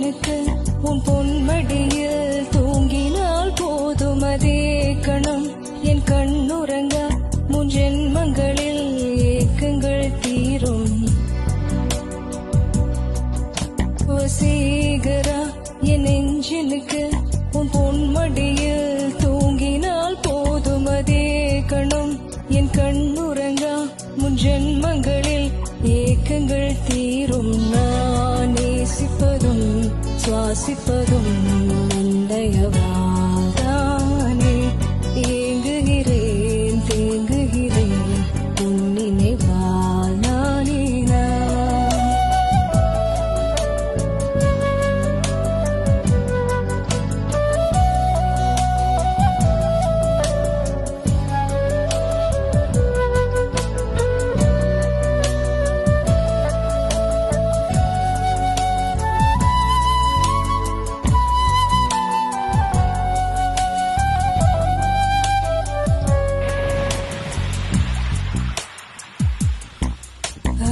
நெஞ்சினுக்கு உன் பொன்மடியில் தூங்கினால் போதும் அதே கணம் என் கண்ணுறங்க முன் ஜென்மங்களில் ஏக்கங்கள் தீரும். வசீகரா என் நெஞ்சினுக்கு உன் பொன்மடியில் தூங்கினால் போதும் அதே கணம் என் கண்ணுறங்கா முன் ஜென்மங்களில் ஏக்கங்கள் தீரும். நான் நேசிப்பதும் சுவாசிப்பதும் உன்னையவாதானே. ஏங்குகிறேன் தேங்குகிறேன் உன் நினைவால் நானே நான்.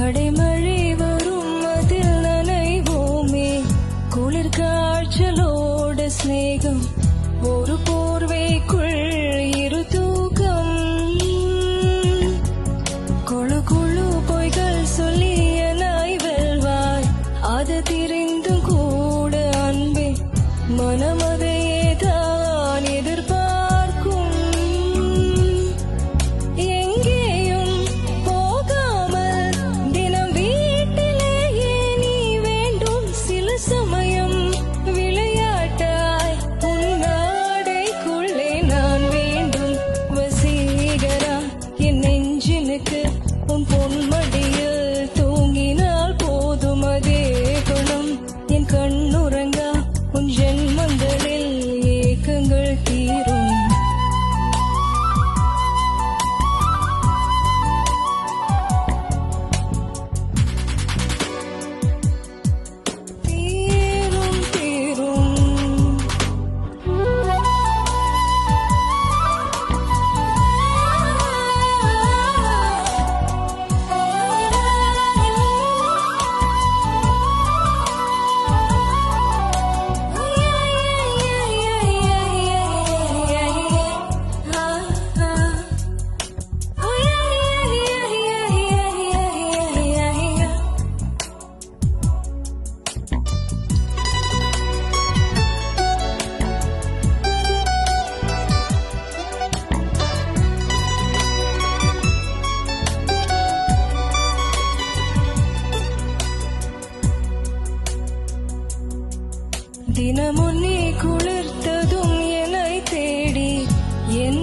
அடைமழை வரும் அதில் நனைவோமே, குளிர் காய்ச்சலோட ஸ்நேகம் ஒரு போர்வைக்குள் இரு தூக்கம். குழு குழு பொய்கள் சொல்லிய நாய் வெல்வாய், அது தெரிந்தும் கூட அன்பே மனமதையே தான் எதிர்பார்க்கும். எங்கேயும் போகாமல் தினம் வீட்டிலேயே நீ வேண்டும். சில சமயம் விளையாட்டாய் உன் ஆடைக்குள்ளே நான் வேண்டும். வசீகரா என் நெஞ்சினுக்கு உன் பொன்மடியில் தூங்கினால் போதும் அதே குணம் என் கண்ணுறங்கா உன் ஜென்மங்களில் ஏக்கங்கள் தீரும். தீரும் தீரும் தினமும் நீ குளிர்த்ததும் என்னை தேடி என்